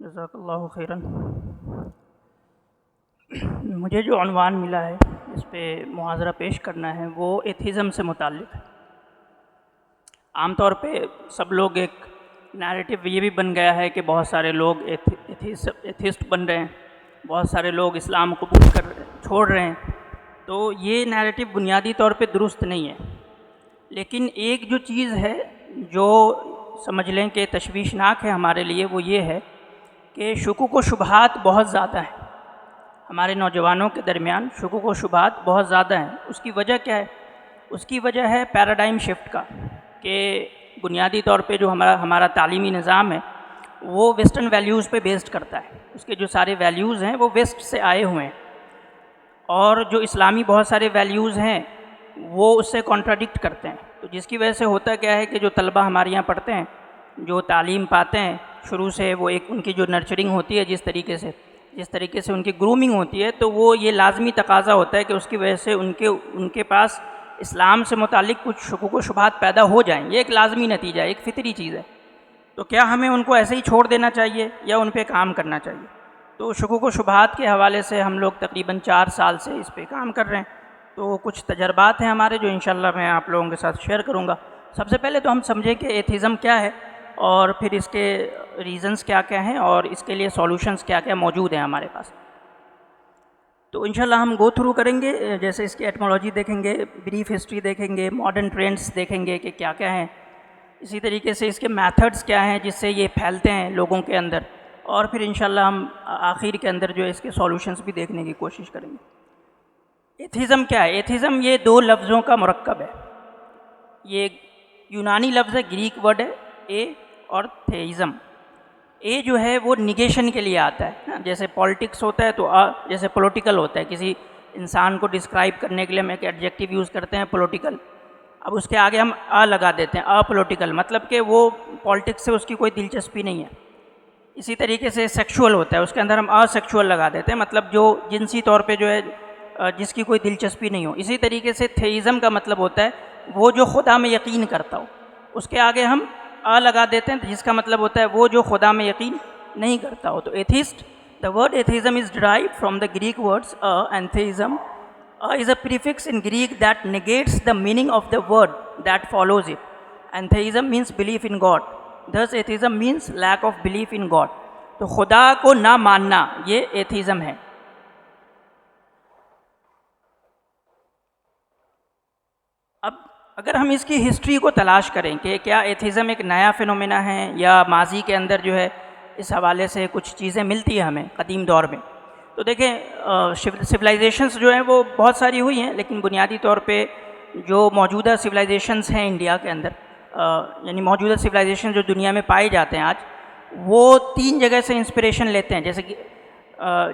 जज़ाकल्लाहु खैरन। मुझे जो उन्वान मिला है इस पे मुहाज़रा पेश करना है वो एथिज़म से मुताल्लिक़ है। आमतौर पे सब लोग एक नैरेटिव ये भी बन गया है कि बहुत सारे लोग एथिस्ट बन रहे हैं, बहुत सारे लोग इस्लाम कबूल छोड़ रहे हैं। तो ये नैरेटिव बुनियादी तौर पे दुरुस्त नहीं है। लेकिन एक जो चीज़ है जो समझ लें कि तशवीशनाक है हमारे लिए, वो ये है कि शुकूक व शुबहात बहुत ज़्यादा हैं हमारे नौजवानों के दरमियान। शुकूक व शुबहात बहुत ज़्यादा हैं। उसकी वजह क्या है? उसकी वजह है पैराडाइम शिफ्ट का, कि बुनियादी तौर पे जो हमारा तालीमी निज़ाम है वो वेस्टर्न वैल्यूज़ पे बेस्ड करता है। उसके जो सारे वैल्यूज़ हैं वो वेस्ट से आए हुए हैं, और जो इस्लामी बहुत सारे वैल्यूज़ हैं वो उससे कॉन्ट्राडिक्ट करते हैं। तो जिसकी वजह से होता क्या है कि जो तलबा हमारे यहाँ पढ़ते हैं, जो तालीम पाते हैं शुरू से, वो एक उनकी जो नर्चरिंग होती है, जिस तरीके से उनकी ग्रूमिंग होती है, तो वो ये लाजमी तकाज़ा होता है कि उसकी वजह से उनके पास इस्लाम से मुतालिक कुछ शुकूक व शुबहात पैदा हो जाएं। ये एक लाजमी नतीजा है, एक फ़ितरी चीज़ है। तो क्या हमें उनको ऐसे ही छोड़ देना चाहिए या उन पर काम करना चाहिए? तो शुकूक व शुबहात के हवाले से हम लोग तकरीबन 4 साल से इस पर काम कर रहे हैं। तो कुछ तजर्बात हैं हमारे जो इंशाल्लाह मैं आप लोगों के साथ शेयर करूँगा। सबसे पहले तो हम समझें कि एथिज़म क्या है, और फिर इसके रीज़न्स क्या क्या हैं, और इसके लिए सॉल्यूशंस क्या क्या मौजूद हैं हमारे पास। तो इंशाल्लाह हम गो थ्रू करेंगे, जैसे इसकी एटमोलॉजी देखेंगे, ब्रीफ हिस्ट्री देखेंगे, मॉडर्न ट्रेंड्स देखेंगे कि क्या क्या हैं, इसी तरीके से इसके मेथड्स क्या हैं जिससे ये फैलते हैं लोगों के अंदर, और फिर इंशाल्लाह हम आखिर के अंदर जो है इसके सॉल्यूशंस भी देखने की कोशिश करेंगे। एथिज़म क्या है? एथिज़म ये 2 लफ्ज़ों का मुरक्कब है। ये यूनानी लफ्ज़ है, ग्रीक वर्ड है ए और थेइज़म। ए जो है वो निगेशन के लिए आता है ना, जैसे पॉलिटिक्स होता है तो जैसे पॉलिटिकल होता है, किसी इंसान को डिस्क्राइब करने के लिए हम एक एडजेक्टिव यूज़ करते हैं पॉलिटिकल। अब उसके आगे हम लगा देते हैं, अपॉलिटिकल, मतलब कि वो पॉलिटिक्स से उसकी कोई दिलचस्पी नहीं है। इसी तरीके से सेक्सुअल होता है, उसके अंदर हम असेक्सुअल लगा देते हैं, मतलब जो जिनसी तौर पे जो है जिसकी कोई दिलचस्पी नहीं हो। इसी तरीके से थेइज़म का मतलब होता है वो जो खुदा में यकीन करता हो, उसके आगे हम लगा देते हैं, जिसका मतलब होता है वो जो खुदा में यकीन नहीं करता हो। तो atheist, the word atheism is derived from the Greek words and theism is a prefix in Greek that negates the meaning of the word that follows it, and theism means belief in God. Thus atheism means lack of belief in God. तो खुदा को ना मानना ये atheism है। अब अगर हम इसकी हिस्ट्री को तलाश करें कि क्या एथिज़म एक नया फिनोमेना है या माजी के अंदर जो है इस हवाले से कुछ चीज़ें मिलती है हमें कदीम दौर में, तो देखें सिविलाइजेशंस जो हैं वो बहुत सारी हुई हैं, लेकिन बुनियादी तौर पे जो मौजूदा सिविलाइजेशंस हैं इंडिया के अंदर, यानी मौजूदा सिविलाइजेशन जो दुनिया में पाए जाते हैं आज, वो 3 जगह से इंस्पिरेशन लेते हैं। जैसे कि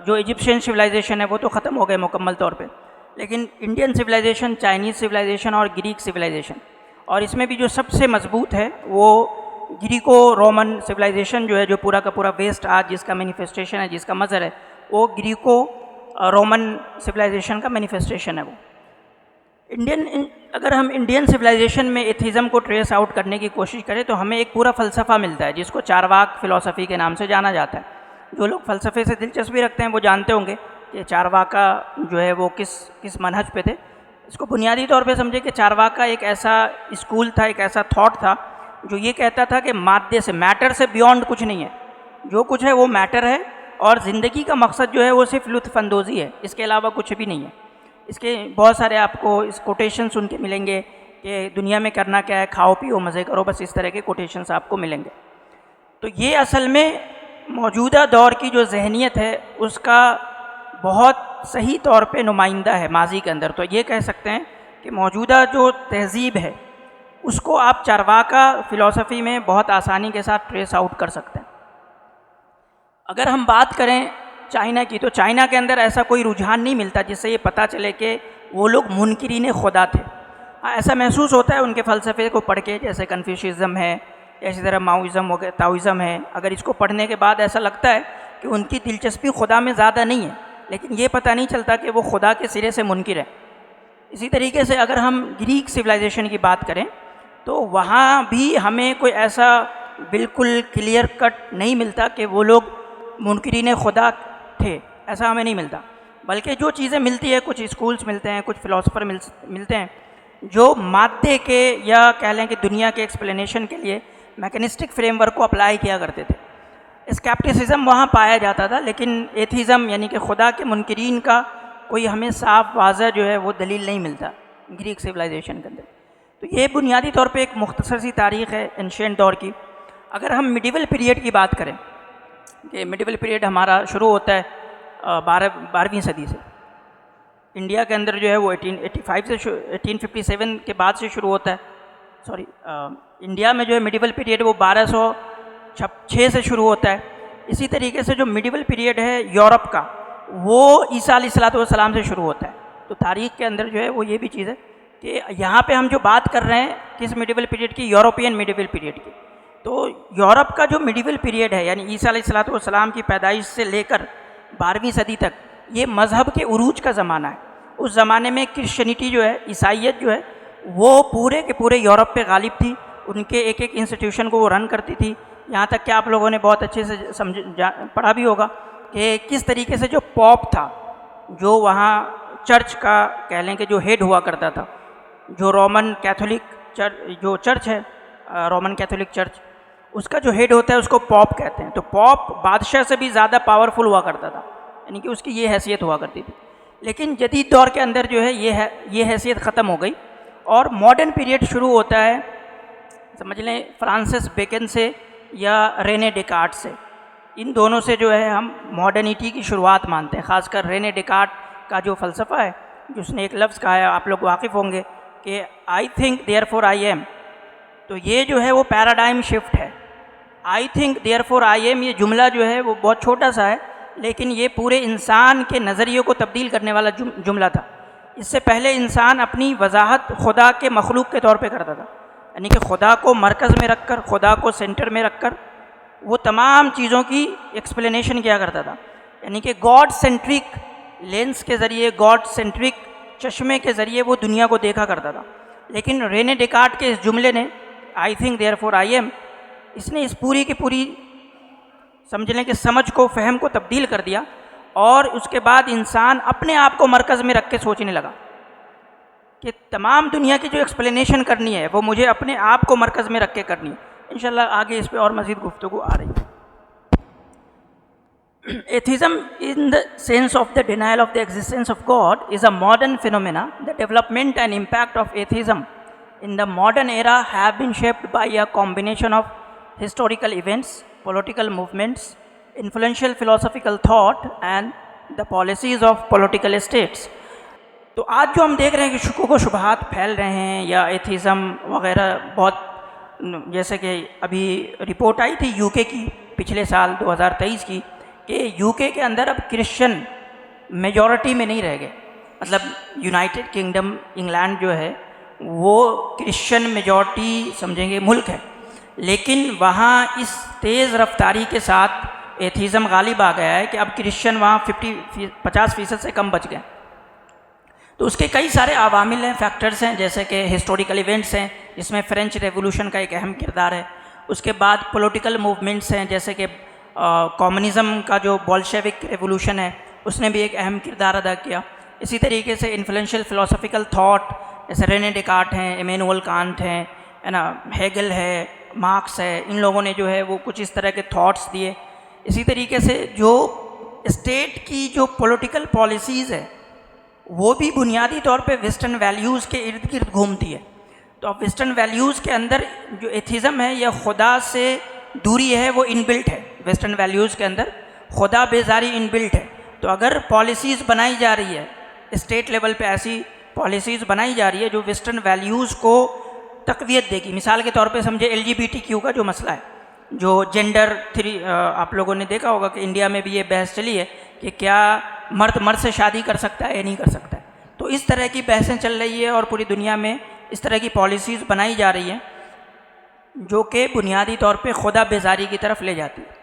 जो इजिप्शियन सिविलाइजेशन है वो तो ख़त्म हो गए मुकम्मल तौर पे, लेकिन इंडियन सिविलाइजेशन, चाइनीज़ सिविलाइजेशन और ग्रीक सिविलाइजेशन, और इसमें भी जो सबसे मजबूत है वो ग्रीको रोमन सिविलाइजेशन जो है, जो पूरा का पूरा वेस्ट आज जिसका मैनिफेस्टेशन है, जिसका मज़हर है, वो ग्रीको रोमन सिविलाइजेशन का मैनिफेस्टेशन है वो। अगर हम इंडियन सिविलाइजेशन में एथिज़म को ट्रेस आउट करने की कोशिश करें तो हमें एक पूरा फ़लसफ़ा मिलता है जिसको चारवाक फ़िलासफ़ी के नाम से जाना जाता है। जो लोग फ़लसफ़े से दिलचस्पी रखते हैं वो जानते होंगे कि चारवाका जो है वो किस मनहज पे थे। इसको बुनियादी तौर पे समझे कि चारवाका एक ऐसा स्कूल था, एक ऐसा थॉट था जो ये कहता था कि मादे से, मैटर से बियॉन्ड कुछ नहीं है, जो कुछ है वो मैटर है, और ज़िंदगी का मकसद जो है वो सिर्फ लुत्फ़अंदोज़ी है, इसके अलावा कुछ भी नहीं है। इसके बहुत सारे आपको इस कोटेशन सुन के मिलेंगे कि दुनिया में करना क्या है, खाओ पियो मज़े करो, बस इस तरह के कोटेशंस आपको मिलेंगे। तो ये असल में मौजूदा दौर की जो जहनीत है उसका बहुत सही तौर पे नुमाइंदा है माजी के अंदर। तो ये कह सकते हैं कि मौजूदा जो तहज़ीब है उसको आप चारवाका फ़िलासफ़ी में बहुत आसानी के साथ ट्रेस आउट कर सकते हैं। अगर हम बात करें चाइना की, तो चाइना के अंदर ऐसा कोई रुझान नहीं मिलता जिससे ये पता चले कि वो लोग मुनकिरीन खुदा थे। हाँ, ऐसा महसूस होता है उनके फ़लसफ़े को पढ़ के, जैसे कन्फ्यूशियज़म है, इसी तरह माओइज़म हो गया, ताओइज़म है। अगर इसको पढ़ने के बाद ऐसा लगता है कि उनकी दिलचस्पी खुदा में ज़्यादा नहीं है, लेकिन ये पता नहीं चलता कि वो खुदा के सिरे से मुनकिर है। इसी तरीके से अगर हम ग्रीक सिविलाइजेशन की बात करें तो वहाँ भी हमें कोई ऐसा बिल्कुल क्लियर कट नहीं मिलता कि वो लोग मुनकिरीन खुदा थे, ऐसा हमें नहीं मिलता। बल्कि जो चीज़ें मिलती है, कुछ स्कूल्स मिलते हैं, कुछ फ़िलासफ़र मिलते हैं जो मादे के या कह लें कि दुनिया के एक्सप्लेनेशन के लिए मैकेनिस्टिक फ्रेमवर्क को अप्लाई किया करते थे। स्केप्टिसिज्म वहाँ पाया जाता था, लेकिन एथिज़म यानी कि खुदा के मुनकिरीन का कोई हमें साफ वाज़ह जो है वो दलील नहीं मिलता ग्रीक सिविलाइजेशन के अंदर। तो ये बुनियादी तौर पे एक मुख्तसर सी तारीख़ है एंशिएंट दौर की। अगर हम मिडिवल पीरियड की बात करें कि मिडिवल पीरियड हमारा शुरू होता है 12वीं सदी से। इंडिया के अंदर जो है वो 1885 से 1857 के बाद से शुरू होता है। सॉरी, इंडिया में जो है मिडिवल पीरियड वो 1206 से शुरू होता है। इसी तरीके से जो मिडिवल पीरियड है यूरोप का, वो ईसा अलैहिस्सलाम से शुरू होता है। तो तारीख़ के अंदर जो है वो ये भी चीज़ है कि यहाँ पे हम जो बात कर रहे हैं किस मिडिवल पीरियड की, यूरोपियन मिडिवल पीरियड की। तो यूरोप का जो मिडिवल पीरियड है यानी ईसा अलैहिस्सलाम की पैदाइश से लेकर 12वीं सदी तक, ये मज़हब के उरूज का ज़माना है। उस ज़माने में क्रिश्चियनिटी जो है, ईसाइयत जो है, वो पूरे के पूरे यूरोप पे गालिब थी। उनके एक एक इंस्टीट्यूशन को वो रन करती थी। यहाँ तक कि आप लोगों ने बहुत अच्छे से पढ़ा भी होगा कि किस तरीके से जो पॉप था, जो वहाँ चर्च का कह लें कि जो हेड हुआ करता था, जो रोमन कैथोलिक चर्च है, रोमन कैथोलिक चर्च, उसका जो हेड होता है उसको पॉप कहते हैं। तो पॉप बादशाह से भी ज़्यादा पावरफुल हुआ करता था, यानी कि उसकी ये हैसियत हुआ करती थी। लेकिन जदीद दौर के अंदर जो है ये हैसियत ख़त्म हो गई और मॉडर्न पीरियड शुरू होता है, समझ लें फ्रांसिस बेकन से या रेने डेकार्ट से। इन दोनों से जो है हम मॉडर्निटी की शुरुआत मानते हैं। ख़ासकर रेने डेकार्ट का जो फ़लसफ़ा है, जिसने एक लफ्ज़ कहा है, आप लोग वाकिफ़ होंगे कि I think therefore I am. तो ये जो है वो पैराडाइम शिफ्ट है। I think therefore I am, ये जुमला जो है वो बहुत छोटा सा है, लेकिन ये पूरे इंसान के नज़रिए को तब्दील करने वाला जुमला था। इससे पहले इंसान अपनी वजाहत खुदा के मखलूक के तौर पे करता था, यानी कि खुदा को मरकज़ में रखकर, खुदा को सेंटर में रखकर वो तमाम चीज़ों की एक्सप्लेनेशन किया करता था। यानी कि गॉड सेंट्रिक लेंस के ज़रिए, गॉड सेंट्रिक चश्मे के ज़रिए वो दुनिया को देखा करता था। लेकिन रेने डेकार्ट के इस जुमले ने, I think therefore I am, इसने इस पूरी की पूरी समझ लें कि समझ को, फहम को तब्दील कर दिया। और उसके बाद इंसान अपने आप को मरकज़ में रख के सोचने लगा कि तमाम दुनिया की जो एक्सप्लेनेशन करनी है वो मुझे अपने आप को मरकज़ में रख के करनी है। इंशाल्लाह आगे इस पे और मज़ीद गुफ्तगू आ रही है। Atheism, in the sense of the denial of the existence of God, is a modern phenomena. The development and impact of atheism in the modern era have been shaped by a combination of historical events, political movements, influential philosophical thought and the policies of political states. तो आज जो हम देख रहे हैं कि शुक्क व शुबहात फैल रहे हैं या एथिज़म वगैरह, बहुत जैसे कि अभी रिपोर्ट आई थी यूके की पिछले साल 2023 की कि यूके के अंदर अब क्रिश्चियन मेजॉरिटी में नहीं रह गए। मतलब यूनाइटेड किंगडम, इंग्लैंड जो है वो क्रिश्चियन मेजॉरिटी समझेंगे मुल्क है, लेकिन वहाँ इस तेज़ रफ्तारी के साथ एथिज़म गालिब आ गया है कि अब क्रिश्चियन वहाँ 50% से कम बच गए। तो उसके कई सारे अवामिल हैं, फैक्टर्स हैं, जैसे कि हिस्टोरिकल इवेंट्स हैं जिसमें फ्रेंच रेवोल्यूशन का एक अहम किरदार है। उसके बाद पॉलिटिकल मूवमेंट्स हैं, जैसे कि कम्युनिज़म का जो बोल्शेविक रेवोल्यूशन है उसने भी एक अहम किरदार अदा किया। इसी तरीके से इन्फ्लुएंशियल फ़िलासफ़िकल थॉट जैसे रेने डेकार्ट हैं, इमैनुअल कांट हैं, है ना, हेगल है, मार्क्स है, इन लोगों ने जो है वो कुछ इस तरह के थॉट्स दिए। इसी तरीके से जो स्टेट की जो पॉलिटिकल पॉलिसीज़ है वो भी बुनियादी तौर पे वेस्टर्न वैल्यूज़ के इर्द गिर्द घूमती है। तो अब वेस्टर्न वैल्यूज़ के अंदर जो एथिज़म है या खुदा से दूरी है वो इनबिल्ट है। वेस्टर्न वैल्यूज़ के अंदर खुदा बेजारी इनबिल्ट है। तो अगर पॉलिसीज़ बनाई जा रही है स्टेट लेवल पे, ऐसी पॉलिसीज़ बनाई जा रही है जो वेस्टर्न वैल्यूज़ को तक़वियत देगी। मिसाल के तौर पे समझे LGBTQ का जो मसला है, जो जेंडर थ्री, आप लोगों ने देखा होगा कि इंडिया में भी ये बहस चली है कि क्या मर्द मर्द से शादी कर सकता है या नहीं कर सकता है। तो इस तरह की बहसें चल रही है और पूरी दुनिया में इस तरह की पॉलिसीज़ बनाई जा रही हैं जो कि बुनियादी तौर पे खुदा बेजारी की तरफ ले जाती है।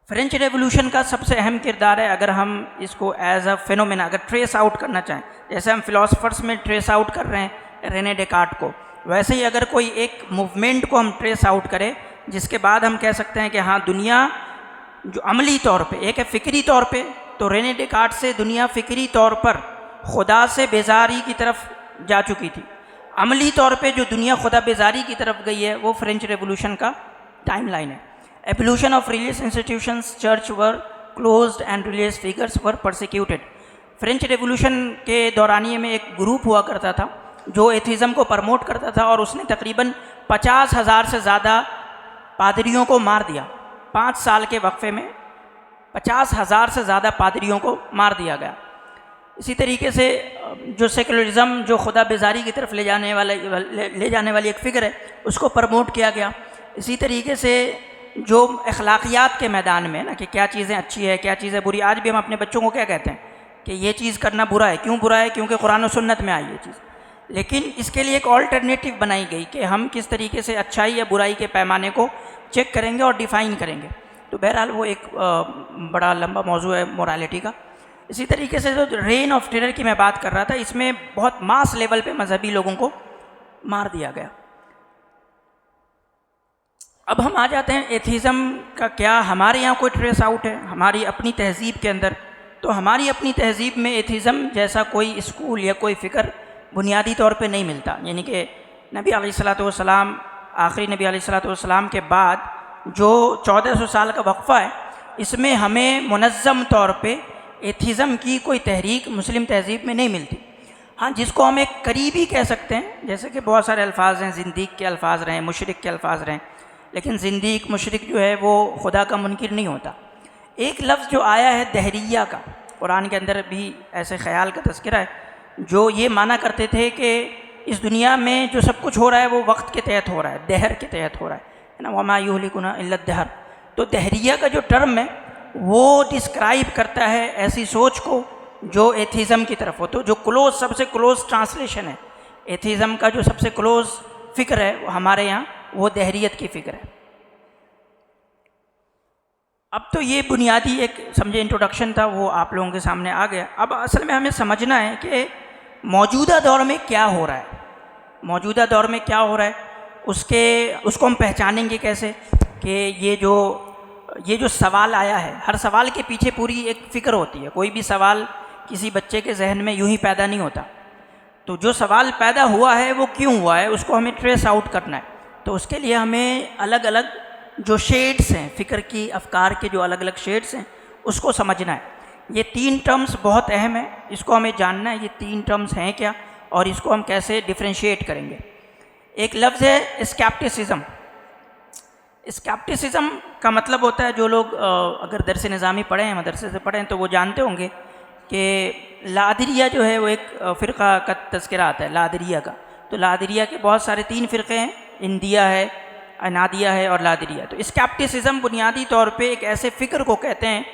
फ्रेंच रेवोल्यूशन का सबसे अहम किरदार है, अगर हम इसको एज अ फिनोमेना अगर ट्रेस आउट करना चाहें, जैसे हम फिलोसफर्स में ट्रेस आउट कर रहे हैं रेने डेकार्ट को, वैसे ही अगर कोई एक मूवमेंट को हम ट्रेस आउट करें जिसके बाद हम कह सकते हैं कि हाँ दुनिया जो अमली तौर पे, एक है फ़िक्री तौर पे, तो रेने डेकार्ट से दुनिया फ़िक्री तौर पर खुदा से बेजारी की तरफ जा चुकी थी। अमली तौर पे जो दुनिया खुदा बेजारी की तरफ गई है वो फ्रेंच रेवोल्यूशन का टाइमलाइन है। Evolution of religious institutions, church were closed end religious figures were persecuted. French revolution के दौरानिए में एक ग्रुप हुआ करता था जो एथिज़म को प्रमोट करता था और उसने तकरीबन 50,000 से ज़्यादा पादरियों को मार दिया। 5 साल के वक्फे में 50,000 से ज़्यादा पादरियों को मार दिया गया। इसी तरीके से जो सेकुलरिज्म, जो खुदा बेजारी की तरफ ले जाने वाली एक फ़िक्र है, उसको प्रमोट किया गया। इसी तरीके से जो अखलाकियात के मैदान में ना कि क्या चीज़ें अच्छी है, क्या चीज़ें बुरी, आज भी हम अपने बच्चों को क्या कहते हैं कि ये चीज़ करना बुरा है। क्यों बुरा है? क्योंकि कुरान और सुन्नत में आई ये चीज़। लेकिन इसके लिए एक ऑल्टरनेटिव बनाई गई कि हम किस तरीके से अच्छाई या बुराई के पैमाने को चेक करेंगे और डिफ़ाइन करेंगे। तो बहरहाल वो एक बड़ा लंबा मौजू है मोरालिटी का। इसी तरीके से जो रेन ऑफ टेरर की मैं बात कर रहा था, इसमें बहुत मास लेवल पे मजहबी लोगों को मार दिया गया। अब हम आ जाते हैं एथिज़म का क्या हमारे यहाँ कोई ट्रेस आउट है हमारी अपनी तहज़ीब के अंदर। तो हमारी अपनी तहज़ीब में एथिज़म जैसा कोई स्कूल या कोई फ़िक्र बुनियादी तौर पे नहीं मिलता। यानी कि नबी अलैहिस्सलातु वस्सलाम, आखिरी नबी अलैहिस्सलातु वस्सलाम के बाद जो 1400 साल का वक्फ़ा है, इसमें हमें मुनज़्ज़म तौर पे एथिज़म की कोई तहरीक मुस्लिम तहज़ीब में नहीं मिलती। हाँ, जिसको हम एक करीबी कह सकते हैं, जैसे कि बहुत सारे अल्फाज हैं, ज़िंदीक़ के अल्फाज रहें, मुशरिक के अल्फाज रहें, लेकिन ज़िंदीक़ मुशरिक जो है वो खुदा का मुनकिर नहीं होता। एक लफ्ज़ जो आया है दहरिया का, कुरान के अंदर भी ऐसे ख़याल का तज़किरा है जो ये माना करते थे कि इस दुनिया में जो सब कुछ हो रहा है वो वक्त के तहत हो रहा है, दहर के तहत हो रहा है ना, वमा युहलिकुना इल्ला दहर। तो दहरिया का जो टर्म है वो डिस्क्राइब करता है ऐसी सोच को जो एथिज़म की तरफ हो। तो जो क्लोज, सबसे क्लोज ट्रांसलेशन है एथिज़म का, जो सबसे क्लोज फ़िक्र है हमारे यहाँ, वो दहरियत की फ़िक्र है। अब तो ये बुनियादी एक समझे इंट्रोडक्शन था, वो आप लोगों के सामने आ गया। अब असल में हमें समझना है कि मौजूदा दौर में क्या हो रहा है, मौजूदा दौर में क्या हो रहा है, उसको हम पहचानेंगे कैसे कि ये जो सवाल आया है, हर सवाल के पीछे पूरी एक फ़िक्र होती है। कोई भी सवाल किसी बच्चे के जहन में यूं ही पैदा नहीं होता। तो जो सवाल पैदा हुआ है वो क्यों हुआ है, उसको हमें ट्रेस आउट करना है। तो उसके लिए हमें अलग अलग जो शेड्स हैं फ़िक्र की, अफ़कार के जो अलग अलग शेड्स हैं, उसको समझना है। ये 3 टर्म्स बहुत अहम है, इसको हमें जानना है ये 3 टर्म्स हैं क्या और इसको हम कैसे डिफ्रेंशिएट करेंगे। एक लफ्ज़ है स्केप्टिसिज्म। स्केप्टिसिज्म का मतलब होता है, जो लोग अगर दरस निज़ामी पढ़े हैं, मदरसे से पढ़े हैं, तो वो जानते होंगे कि लादरिया जो है वो एक फ़िरक़ा का तज़किरा आता है, लादरिया का। तो लादरिया के बहुत सारे 3 फ़िरक़े हैं, इंदिया है, अनादिया है और लादरिया। तो स्केप्टिसिज्म बुनियादी तौर पे एक ऐसे फ़िक्र को कहते हैं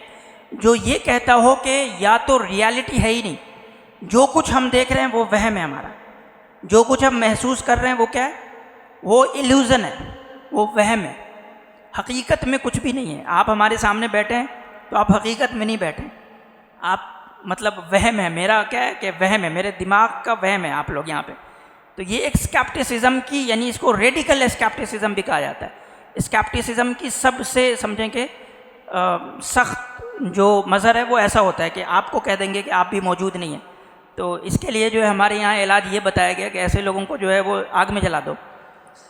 जो ये कहता हो कि या तो रियलिटी है ही नहीं, जो कुछ हम देख रहे हैं वो वहम है हमारा, जो कुछ हम महसूस कर रहे हैं वो क्या है, वो इल्यूज़न है, वो वहम है, हकीकत में कुछ भी नहीं है। आप हमारे सामने बैठे हैं तो आप हकीकत में नहीं बैठे, आप मतलब वहम है, मेरा क्या है कि वहम है, मेरे दिमाग का वहम है आप लोग यहाँ पे। तो ये एक स्केप्टिसिज्म की, यानी इसको रेडिकल स्केप्टिसिज्म भी कहा जाता है। स्केप्टिसिज्म की सबसे समझें कि सख्त जो मज़हर है वो ऐसा होता है कि आपको कह देंगे कि आप भी मौजूद नहीं हैं। तो इसके लिए जो है हमारे यहाँ इलाज ये बताया गया कि ऐसे लोगों को जो है वो आग में जला दो।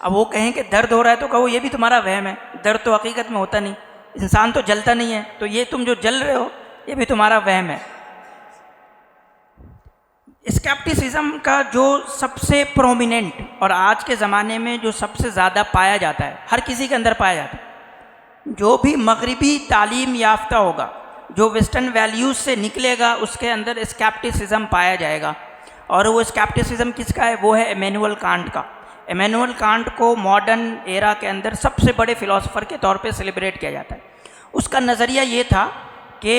अब वो कहें कि दर्द हो रहा है तो कहो ये भी तुम्हारा वहम है, दर्द तो हकीकत में होता नहीं, इंसान तो जलता नहीं है, तो ये तुम जो जल रहे हो ये भी तुम्हारा वहम है। स्केप्टिसिज्म का जो सबसे प्रोमिनेंट और आज के ज़माने में जो सबसे ज़्यादा पाया जाता है, हर किसी के अंदर पाया जाता है, जो भी मगरिबी तालीम याफ्ता होगा, जो वेस्टर्न वैल्यूज़ से निकलेगा, उसके अंदर स्केप्टिसिज्म पाया जाएगा। और वो स्केप्टिसिज्म किसका है? वो है इमैनुअल कांट का। इमैनुअल कांट को मॉडर्न एरा के अंदर सबसे बड़े फ़िलासफ़र के तौर पे सेलिब्रेट किया जाता है। उसका नज़रिया ये था कि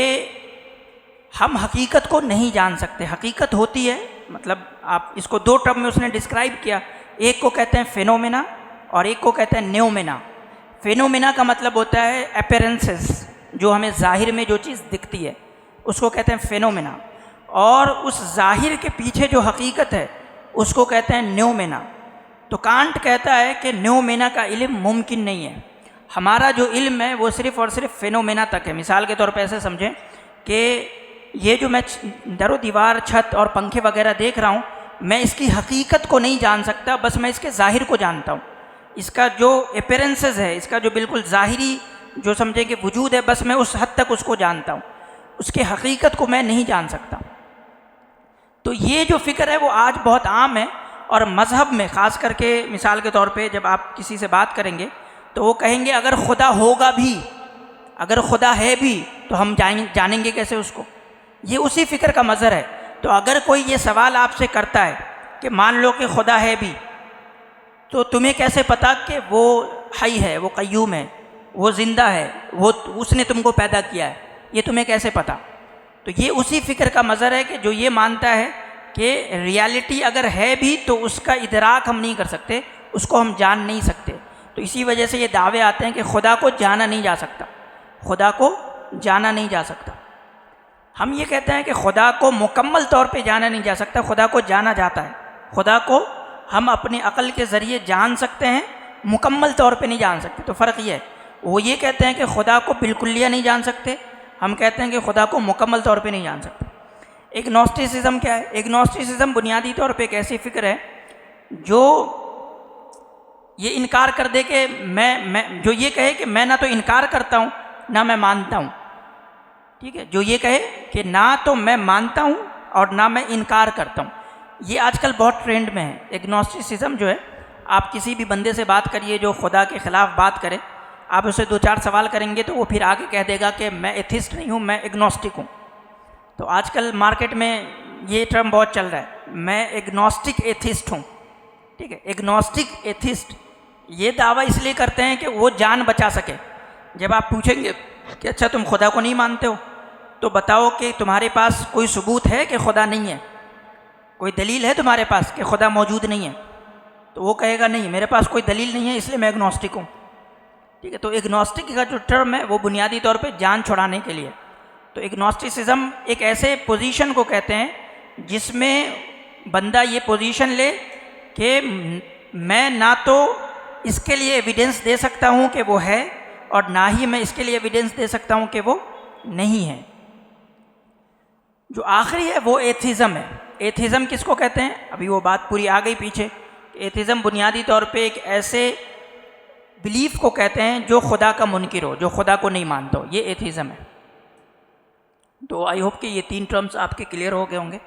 हम हकीकत को नहीं जान सकते। हकीकत होती है, मतलब आप इसको दो टर्म में उसने डिस्क्राइब किया, एक को कहते हैं फिनोमेना और एक को कहते हैं न्यूमेना। फिनोमेना का मतलब होता है अपीयरेंसेस, जो हमें ज़ाहिर में जो चीज़ दिखती है उसको कहते हैं फिनोमेना, और उस ज़ाहिर के पीछे जो हकीकत है उसको कहते हैं न्यूमेना। तो कांट कहता है कि न्यूमेना का इल्म मुमकिन नहीं है, हमारा जो इल्म है वो सिर्फ़ और सिर्फ फिनोमेना तक है। मिसाल के तौर पे ऐसे समझें कि ये जो मैं दरो दीवार, छत और पंखे वगैरह देख रहा हूँ, मैं इसकी हकीकत को नहीं जान सकता, बस मैं इसके ज़ाहिर को जानता हूँ। इसका जो अपीयरेंसेस है, इसका जो बिल्कुल ज़ाहिरी जो समझे कि वजूद है, बस मैं उस हद तक उसको जानता हूँ, उसकी हकीकत को मैं नहीं जान सकता। तो ये जो फ़िक्र है वो आज बहुत आम है, और मज़हब में ख़ास करके मिसाल के तौर पे जब आप किसी से बात करेंगे तो वो कहेंगे अगर खुदा होगा भी, अगर खुदा है भी तो हम जानेंगे कैसे उसको। ये उसी फ़िक्र का मज़हर है। तो अगर कोई ये सवाल आपसे करता है कि मान लो कि खुदा है भी, तो तुम्हें कैसे पता कि वो हई है, वो क़य्यूम है, वो ज़िंदा है, वो उसने तुमको पैदा किया है, ये तुम्हें कैसे पता? तो ये उसी फ़िक्र का मज़हर है कि जो ये मानता है कि रियलिटी अगर है भी तो उसका इदराक हम नहीं कर सकते, उसको हम जान नहीं सकते। तो इसी वजह से ये दावे आते हैं कि खुदा को जाना नहीं जा सकता, खुदा को जाना नहीं जा सकता। हम ये कहते हैं कि खुदा को मुकम्मल तौर पे जाना नहीं जा सकता, खुदा को जाना जाता है। खुदा को हम अपनी अक़ल के ज़रिए जान सकते हैं, मुकम्मल तौर पे नहीं जान सकते। तो फ़र्क ये है, वो ये कहते हैं कि खुदा को बिल्कुलिया नहीं जान सकते, हम कहते हैं कि खुदा को मुकम्मल तौर पे नहीं जान सकते। एग्नोस्टिसिज्म क्या है? एग्नोस्टिसिज्म बुनियादी तौर पे एक ऐसी फ़िक्र है जो ये इनकार कर दे कि मैं जो ये कहे कि मैं ना तो इनकार करता हूँ ना मैं मानता हूँ, ठीक है, जो ये कहे कि ना तो मैं मानता हूँ और ना मैं इनकार करता हूँ। ये आजकल बहुत ट्रेंड में है एग्नोस्टिसिज्म जो है। आप किसी भी बंदे से बात करिए जो खुदा के ख़िलाफ़ बात करे, आप उससे दो चार सवाल करेंगे तो वो फिर आगे कह देगा कि मैं एथिस्ट नहीं हूँ, मैं एग्नोस्टिक हूँ। तो आजकल मार्केट में ये टर्म बहुत चल रहा है, मैं एग्नोस्टिक एथिस्ट हूँ, ठीक है। एग्नोस्टिक एथिस्ट ये दावा इसलिए करते हैं कि वो जान बचा सके। जब आप पूछेंगे कि अच्छा तुम खुदा को नहीं मानते हो, तो बताओ कि तुम्हारे पास कोई सबूत है कि खुदा नहीं है, कोई दलील है तुम्हारे पास कि खुदा मौजूद नहीं है? तो वो कहेगा नहीं, मेरे पास कोई दलील नहीं है, इसलिए मैं एग्नोस्टिक हूँ, ठीक है। तो एग्नोस्टिक का जो टर्म है वो बुनियादी तौर पे जान छुड़ाने के लिए। तो एग्नोस्टिसिज्म एक ऐसे पोजीशन को कहते हैं जिसमें बंदा ये पोजीशन ले कि मैं ना तो इसके लिए एविडेंस दे सकता हूँ कि वो है और ना ही मैं इसके लिए एविडेंस दे सकता हूँ कि वो नहीं है। जो आखिरी है वो एथिज़म है। एथिज़म किसको कहते हैं? अभी वो बात पूरी आ गई पीछे। एथिज़म बुनियादी तौर पे एक ऐसे बिलीफ को कहते हैं जो खुदा का मुनकिर हो, जो खुदा को नहीं मानता हो, ये एथिज़म है। तो आई होप कि ये तीन टर्म्स आपके क्लियर हो गए होंगे।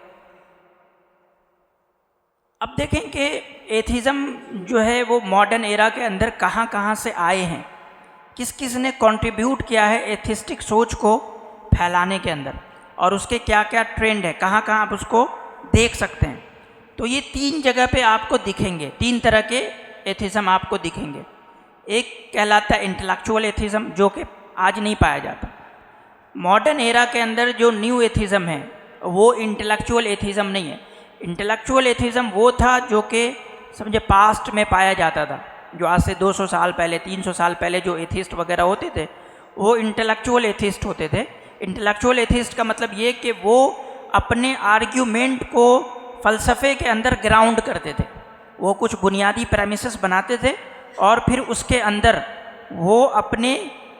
अब देखें कि एथिज़म जो है वो मॉडर्न एरा के अंदर कहाँ कहाँ से आए हैं, किस किस ने कंट्रीब्यूट किया है एथिस्टिक सोच को फैलाने के अंदर, और उसके क्या क्या ट्रेंड है, कहाँ कहाँ आप उसको देख सकते हैं। तो ये तीन जगह पे आपको दिखेंगे, तीन तरह के एथिज़म आपको दिखेंगे। एक कहलाता है इंटेलेक्चुअल एथिज़म, जो कि आज नहीं पाया जाता। मॉडर्न एरा के अंदर जो न्यू एथिज़म है वो इंटेलेक्चुअल एथिज़म नहीं है। इंटेलेक्चुअल एथिज़म वो था जो कि समझे पास्ट में पाया जाता था, जो आज से 200 साल पहले, 300 साल पहले जो एथिस्ट वगैरह होते थे वो इंटेलेक्चुअल एथिस्ट होते थे। इंटेलेक्चुअल एथिस्ट का मतलब ये कि वो अपने आर्ग्यूमेंट को फ़लसफ़े के अंदर ग्राउंड करते थे। वो कुछ बुनियादी प्रेमिसेस बनाते थे और फिर उसके अंदर वो अपने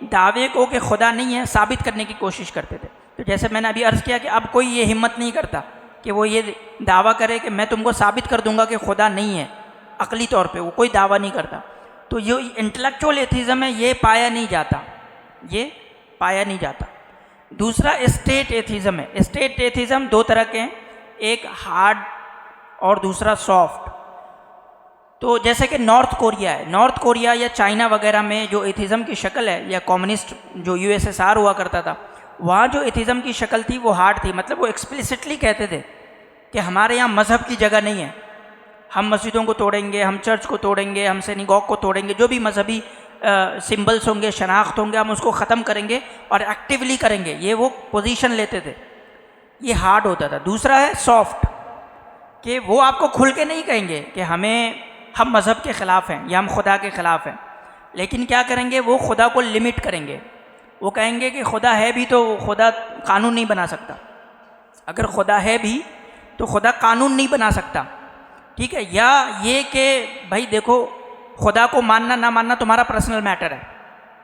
दावे को कि खुदा नहीं है साबित करने की कोशिश करते थे। तो जैसे मैंने अभी अर्ज़ किया कि अब कोई ये हिम्मत नहीं करता कि वो ये दावा करे कि मैं तुमको साबित कर दूंगा कि खुदा नहीं है, अक़ली तौर पे वो कोई दावा नहीं करता। तो ये इंटेलेक्चुअल एथिज़म है, ये पाया नहीं जाता, ये पाया नहीं जाता। दूसरा स्टेट एथिज़म है। स्टेट एथिज़म दो तरह के हैं, एक हार्ड और दूसरा सॉफ्ट। तो जैसे कि नॉर्थ कोरिया है, नॉर्थ कोरिया या चाइना वगैरह में जो एथिज़म की शक्ल है, या कम्युनिस्ट जो USSR हुआ करता था, वहाँ जो एथिज़म की शक्ल थी वो हार्ड थी। मतलब वो एक्सप्लिसिटली कहते थे कि हमारे यहाँ मज़हब की जगह नहीं है, हम मस्जिदों को तोड़ेंगे, हम चर्च को तोड़ेंगे, हम सिनेगॉग को तोड़ेंगे, जो भी मजहबी सिंबल्स होंगे, शनाख्त होंगे, हम उसको ख़त्म करेंगे और एक्टिवली करेंगे। ये वो पोजीशन लेते थे, ये हार्ड होता था। दूसरा है सॉफ्ट, कि वो आपको खुल के नहीं कहेंगे कि हम मज़हब के ख़िलाफ़ हैं या हम खुदा के ख़िलाफ़ हैं, लेकिन क्या करेंगे, वो खुदा को लिमिट करेंगे। वो कहेंगे कि खुदा है भी तो खुदा कानून नहीं बना सकता, अगर खुदा है भी तो खुदा कानून नहीं बना सकता, ठीक है। या ये कि भाई देखो, खुदा को मानना ना मानना तुम्हारा पर्सनल मैटर है,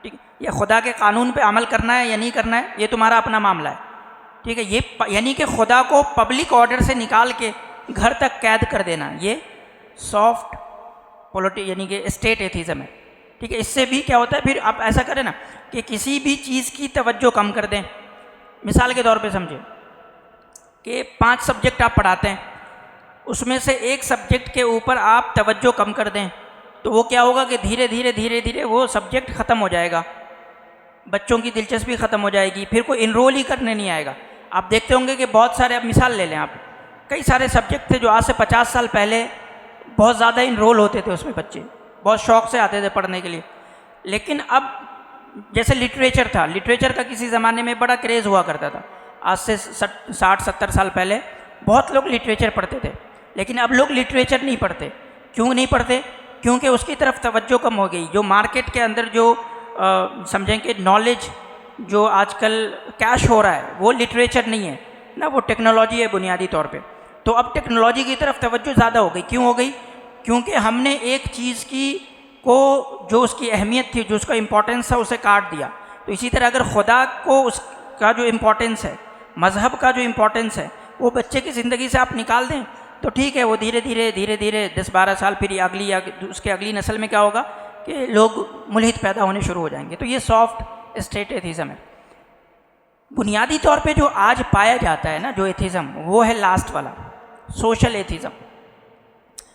ठीक है। या खुदा के कानून पे अमल करना है या नहीं करना है, ये तुम्हारा अपना मामला है, ठीक है। ये यानी कि खुदा को पब्लिक ऑर्डर से निकाल के घर तक कैद कर देना, ये सॉफ्ट यानी कि स्टेट एथिज़म है, ठीक है। इससे भी क्या होता है, फिर आप ऐसा करें ना कि किसी भी चीज़ की तवज्जो कम कर दें। मिसाल के तौर पे समझें कि 5 सब्जेक्ट आप पढ़ाते हैं, उसमें से एक सब्जेक्ट के ऊपर आप तवज्जो कम कर दें, तो वो क्या होगा कि धीरे धीरे वो सब्जेक्ट ख़त्म हो जाएगा, बच्चों की दिलचस्पी ख़त्म हो जाएगी, फिर कोई इनरोल ही करने नहीं आएगा। आप देखते होंगे कि बहुत सारे, अब मिसाल ले लें आप, कई सारे सब्जेक्ट थे जो आज से 50 साल पहले बहुत ज़्यादा इनरोल होते थे, उसमें बच्चे बहुत शौक़ से आते थे पढ़ने के लिए। लेकिन अब जैसे लिटरेचर था, लिटरेचर का किसी ज़माने में बड़ा क्रेज़ हुआ करता था, आज से 60-70 साल पहले बहुत लोग लिटरेचर पढ़ते थे, लेकिन अब लोग लिटरेचर नहीं पढ़ते। क्यों नहीं पढ़ते? क्योंकि उसकी तरफ तवज्जो कम हो गई। जो मार्केट के अंदर जो समझें कि नॉलेज जो आजकल कैश हो रहा है, वो लिटरेचर नहीं है ना, वो टेक्नोलॉजी है बुनियादी तौर पे। तो अब टेक्नोलॉजी की तरफ तवज्जो ज़्यादा हो गई। क्यों हो गई? क्योंकि हमने एक चीज़ को जो उसकी अहमियत थी, जो उसका इम्पोर्टेंस था, उसे काट दिया। तो इसी तरह अगर खुदा को उसका जो इम्पोर्टेंस है, मज़हब का जो इम्पोर्टेंस है, वो बच्चे की ज़िंदगी से आप निकाल दें तो ठीक है, वो धीरे धीरे 10-12 साल फिर अगली या उसके अगली नस्ल में क्या होगा कि लोग मुल्हिद पैदा होने शुरू हो जाएंगे। तो ये सॉफ्ट स्टेट एथिज़म है। बुनियादी तौर पे जो आज पाया जाता है ना, जो एथिज़म, वो है लास्ट वाला, सोशल एथिज़म।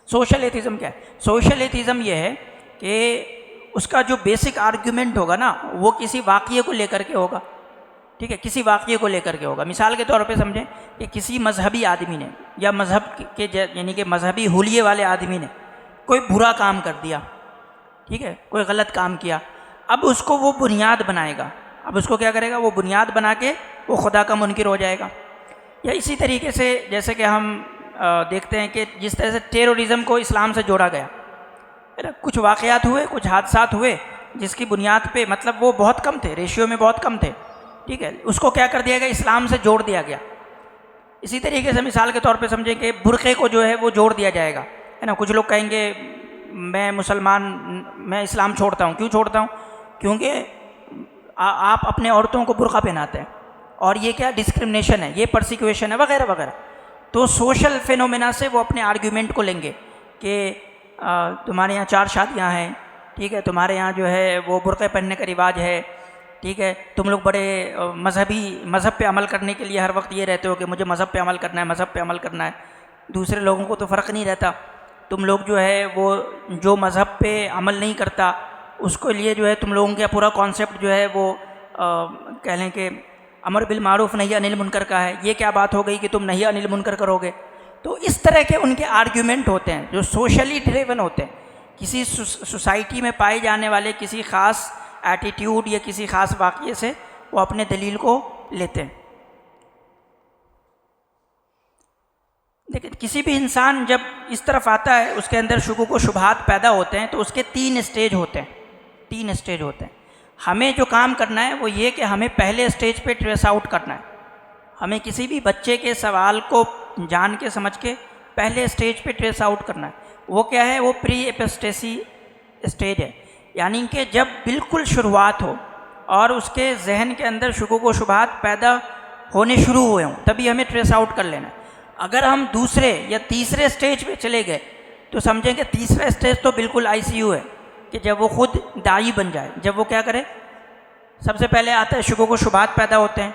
सोशल एथिज़म क्या है? सोशल एथिज़म ये है कि उसका जो बेसिक आर्ग्यूमेंट होगा ना, वो किसी वाक़ये को लेकर के होगा, ठीक है, किसी वाक़ये को लेकर के होगा। मिसाल के तौर पे समझें कि किसी मजहबी आदमी ने या मज़हब के यानी कि मजहबी हुलिये वाले आदमी ने कोई बुरा काम कर दिया, ठीक है, कोई गलत काम किया। अब उसको वो बुनियाद बनाएगा, अब उसको क्या करेगा, वो बुनियाद बना के वो खुदा का मुनकिर हो जाएगा। या इसी तरीके से जैसे कि हम देखते हैं कि जिस तरह से टेररिज्म को इस्लाम से जोड़ा गया, कुछ वाक़यात हुए, कुछ हादसात हुए जिसकी बुनियाद पे मतलब वो बहुत कम थे, रेशियो में बहुत कम थे, ठीक है, उसको क्या कर दिया गया, इस्लाम से जोड़ दिया गया। इसी तरीके से मिसाल के तौर पे समझें कि बुरक़े को जो है वो जोड़ दिया जाएगा, है ना। कुछ लोग कहेंगे मैं मुसलमान, मैं इस्लाम छोड़ता हूँ। क्यों छोड़ता हूँ? क्योंकि आप अपने औरतों को बुरक़ा पहनाते हैं और ये क्या डिस्क्रिमिनेशन है, ये परसिक्यूशन है, वगैरह वगैरह। तो सोशल फिनोमेना से वो अपने आर्ग्यूमेंट को लेंगे कि तुम्हारे यहाँ 4 शादियाँ हैं, ठीक है, तुम्हारे यहाँ जो है वो बुरक़े पहनने का रिवाज है, ठीक है, तुम लोग बड़े मज़हब पे अमल करने के लिए हर वक्त ये रहते हो कि मुझे मज़हब पे अमल करना है, मज़हब पे अमल करना है। दूसरे लोगों को तो फ़र्क नहीं रहता, तुम लोग जो है वो जो मज़हब पे अमल नहीं करता उसके लिए जो है तुम लोगों का पूरा कॉन्सेप्ट जो है वो कह लें कि अमर बिल मारूफ़ नही अनिल मुनकर का है। ये क्या बात हो गई कि तुम नही अनिल मुनकर करोगे? तो इस तरह के उनके आर्ग्यूमेंट होते हैं जो सोशली ड्रिवन होते हैं, किसी सोसाइटी में पाए जाने वाले किसी ख़ास एटीट्यूड या किसी ख़ास वाक़ये से वो अपने दलील को लेते हैं। लेकिन किसी भी इंसान जब इस तरफ आता है, उसके अंदर शुकूक व शुबहात पैदा होते हैं, तो उसके 3 स्टेज होते हैं, 3 स्टेज होते हैं। हमें जो काम करना है वो ये कि हमें पहले स्टेज पे ट्रेस आउट करना है। हमें किसी भी बच्चे के सवाल को जान के समझ के पहले स्टेज पे ट्रेस आउट करना है। वो क्या है? वो प्री एपिस्टेसी स्टेज है, यानी कि जब बिल्कुल शुरुआत हो और उसके जहन के अंदर शुकूक व शुबहात पैदा होने शुरू हुए हों, तभी हमें ट्रेस आउट कर लेना है। अगर हम दूसरे या तीसरे स्टेज पे चले गए तो समझें कि तीसरा स्टेज तो बिल्कुल ICU है, कि जब वो खुद दाई बन जाए, जब वो क्या करे, सबसे पहले आता है शुकूक व शुबहात पैदा होते हैं,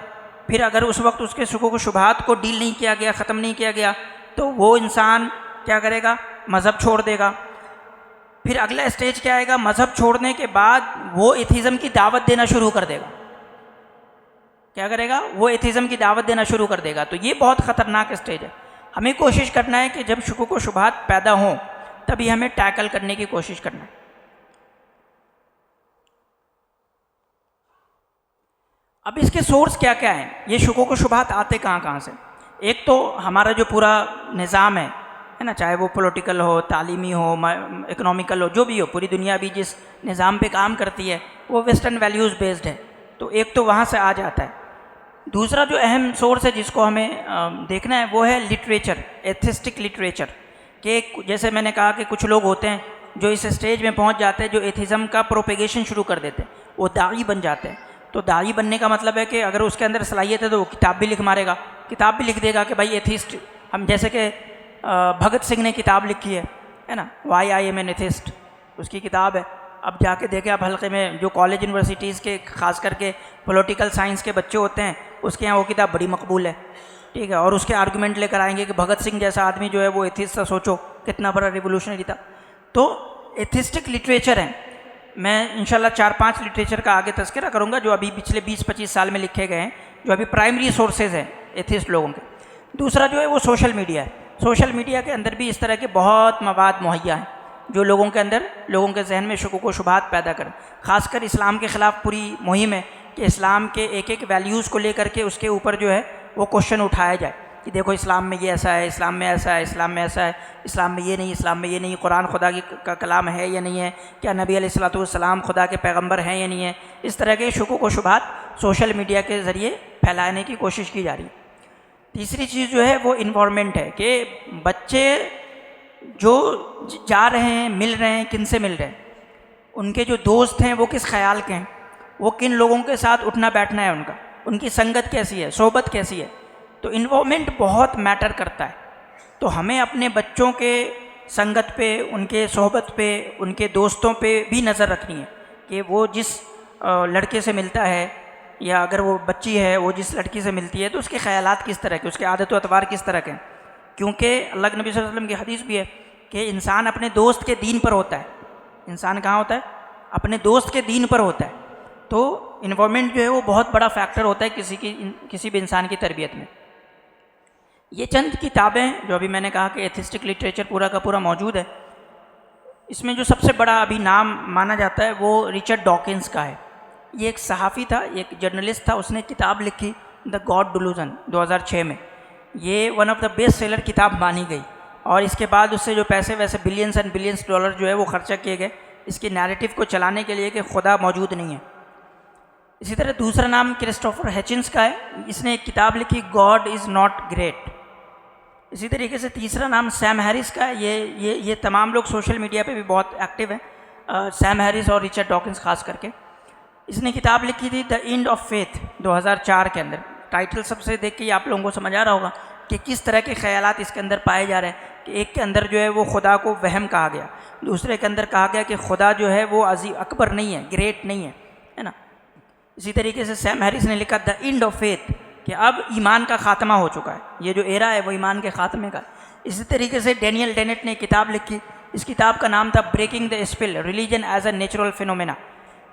फिर अगर उस वक्त उसके शुकूक व शुबहात को डील नहीं किया गया, ख़त्म नहीं किया गया, तो वो इंसान क्या करेगा, मज़हब छोड़ देगा। फिर अगला स्टेज क्या आएगा, मज़हब छोड़ने के बाद वो एथिज़म की दावत देना शुरू कर देगा। क्या करेगा? वो एथिज़म की दावत देना शुरू कर देगा। तो ये बहुत ख़तरनाक स्टेज है। हमें कोशिश करना है कि जब शुकूक व शुबहात पैदा हों तभी हमें टैकल करने की कोशिश करना है। अब इसके सोर्स क्या क्या हैं, ये शुकूक व शुबहात आते कहाँ कहाँ से? एक तो हमारा जो पूरा निज़ाम है ना, चाहे वो पॉलिटिकल हो, तालीमी हो, इकोनॉमिकल हो, जो भी हो, पूरी दुनिया भी जिस निज़ाम पे काम करती है वो वेस्टर्न वैल्यूज़ बेस्ड है। तो एक तो वहाँ से आ जाता है। दूसरा जो अहम सोर्स है जिसको हमें देखना है वो है लिटरेचर, एथिस्टिक लिटरेचर। कि जैसे मैंने कहा कि कुछ लोग होते हैं जो इस स्टेज में पहुँच जाते हैं, जो एथिज़म का प्रोपेगेशन शुरू कर देते हैं, वो दाई बन जाते हैं। तो दाई बनने का मतलब है कि अगर उसके अंदर सलाहियत है तो वो किताब भी लिख मारेगा, किताब भी लिख देगा कि भाई एथिस्ट हम, जैसे कि भगत सिंह ने किताब लिखी है ना, why I am an atheist, उसकी किताब है। अब जाके देखें आप हल्के में जो कॉलेज यूनिवर्सिटीज़ के खास करके पॉलिटिकल साइंस के बच्चे होते हैं उसके यहाँ वो किताब बड़ी मकबूल है, ठीक है, और उसके आर्गूमेंट लेकर आएंगे कि भगत सिंह जैसा आदमी जो है वो एथिस्ट था, सोचो कितना बड़ा रिवोल्यूशनरी था। तो एथिस्टिक लिटरेचर है। मैं इंशाल्लाह 4-5 लिटरेचर का आगे तज़किरा करूँगा जो अभी पिछले 20-25 साल में लिखे गए हैं, जो अभी प्राइमरी सोर्सेज हैं एथिस्ट लोगों के। दूसरा जो है वो सोशल मीडिया है। सोशल मीडिया के अंदर भी इस तरह के बहुत मवाद मुहैया हैं जो लोगों के अंदर, लोगों के जहन में शुकूक व शुबहात पैदा करें। ख़ासकर इस्लाम के ख़िलाफ़ पूरी मुहिम है कि इस्लाम के एक एक वैल्यूज़ को लेकर के उसके ऊपर जो है वो क्वेश्चन उठाया जाए कि देखो इस्लाम में ये ऐसा है, इस्लाम में ऐसा है, इस्लाम में ऐसा है, इस्लाम में ये नहीं, इस्लाम में ये नहीं, कुरान खुदा का कलाम है या नहीं है, क्या नबी अलैहिस्सलातु वस्सलाम खुदा के पैगंबर हैं या नहीं है। इस तरह के शुकूक व शुबहात सोशल मीडिया के ज़रिए फैलाने की कोशिश की जा रही है। तीसरी चीज़ जो है वो इन्वायरमेंट है कि बच्चे जो जा रहे हैं, मिल रहे हैं, किन से मिल रहे हैं, उनके जो दोस्त हैं वो किस ख्याल के हैं, वो किन लोगों के साथ उठना बैठना है उनका, उनकी संगत कैसी है, सोहबत कैसी है। तो इन्वायरमेंट बहुत मैटर करता है। तो हमें अपने बच्चों के संगत पे, उनके सोहबत पे, उनके दोस्तों पे भी नज़र रखनी है कि वो जिस लड़के से मिलता है या अगर वो बच्ची है वो जिस लड़की से मिलती है तो उसके ख़यालात किस तरह के, उसके आदत व अतवार किस तरह के। क्योंकि अल्लाह के नबी सल्लल्लाहु अलैहि वसल्लम की हदीस भी है कि इंसान अपने दोस्त के दीन पर होता है। इंसान कहाँ होता है? अपने दोस्त के दीन पर होता है। तो इन्वायरमेंट जो है वो बहुत बड़ा फैक्टर होता है किसी भी इंसान की तरबियत में। ये चंद किताबें जो अभी मैंने कहा कि एथिस्टिक लिटरेचर पूरा का पूरा मौजूद है। इसमें जो सबसे बड़ा अभी नाम माना जाता है वो रिचर्ड डॉकिंस का है। ये एक सहाफ़ी था, एक जर्नलिस्ट था, उसने किताब लिखी द गॉड डिल्यूजन 2006 में। ये one of the best seller किताब मानी गई और इसके बाद उससे जो पैसे वैसे बिलियंस एंड बिलियंस डॉलर जो है वो खर्चा किए गए इसकी नैरेटिव को चलाने के लिए कि खुदा मौजूद नहीं है। इसी तरह दूसरा नाम क्रिस्टोफर हिचिंस का है, इसने एक किताब लिखी गॉड इज़ नॉट ग्रेट। इसी तरीके से तीसरा नाम सैम हैरिस का है। ये तमाम लोग सोशल मीडिया पे भी बहुत एक्टिव हैं, सैम हैरिस और रिचर्ड डॉकिंस खास करके। इसने किताब लिखी थी द एंड ऑफ फेथ 2004 के अंदर। टाइटल सबसे देख के ही आप लोगों को समझ आ रहा होगा कि किस तरह के ख्यालात इसके अंदर पाए जा रहे हैं। कि एक के अंदर जो है वो खुदा को वहम कहा गया, दूसरे के अंदर कहा गया कि खुदा जो है वो अजीम अकबर नहीं है, ग्रेट नहीं है ना। इसी तरीके से सैम हैरिस ने लिखा द एंड ऑफ फेथ कि अब ईमान का ख़ात्मा हो चुका है, ये जो एरा है वो ईमान के ख़ात्मे का। इसी तरीके से डैनियल डेनेट ने किताब लिखी, इस किताब का नाम था breaking the spell religion as a natural phenomena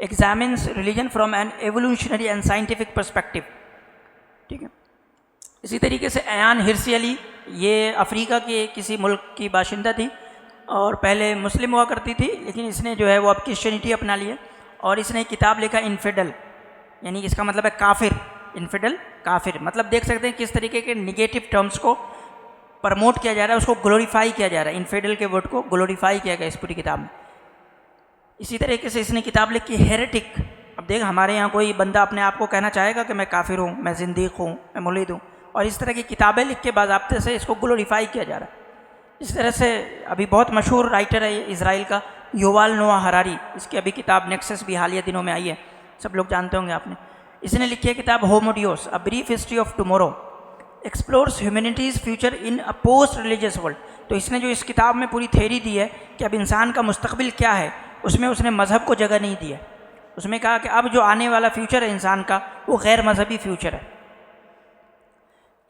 examines religion from an evolutionary and scientific perspective. ठीक है। इसी तरीके से अयान हिरसी अली, ये अफ्रीका के किसी मुल्क की बाशिंदा थी और पहले मुस्लिम हुआ करती थी, लेकिन इसने जो है वो अब क्रिश्चियनिटी अपना लिया और इसने किताब लिखा इनफिडल, यानी इसका मतलब है काफिर। इनफिडल काफिर मतलब देख सकते हैं किस तरीके के निगेटिव टर्म्स को प्रमोट किया जा रहा है, उसको ग्लोरीफाई किया जा रहा है। इनफिडल के वर्ड को ग्लोरीफाई किया गया इस पूरी किताब में। इसी तरीके से इसने किताब लिखी हेरेटिक। अब देख हमारे यहाँ कोई बंदा अपने आप को कहना चाहेगा कि मैं काफिर हूँ, मैं जिंदीक हूँ, मैं मुलीद हूँ, और इस तरह की किताबें लिख के बाज़ाब्ते से इसको ग्लोरीफाई किया जा रहा है। इस तरह से अभी बहुत मशहूर राइटर है इज़राइल का युवाल नोआ हरारी, इसकी अभी किताब नेक्सस भी हालिया दिनों में आई है, सब लोग जानते होंगे आपने। इसने लिखी है किताब Homo Deus a brief history of tomorrow explores humanity's future in a post religious world. तो इसने जो इस किताब में पूरी थ्योरी दी है कि अब इंसान का मुस्तकबिल क्या है, उसमें उसने मज़हब को जगह नहीं दी है। उसमें कहा कि अब जो आने वाला फ्यूचर है इंसान का वो गैर मजहबी फ्यूचर है।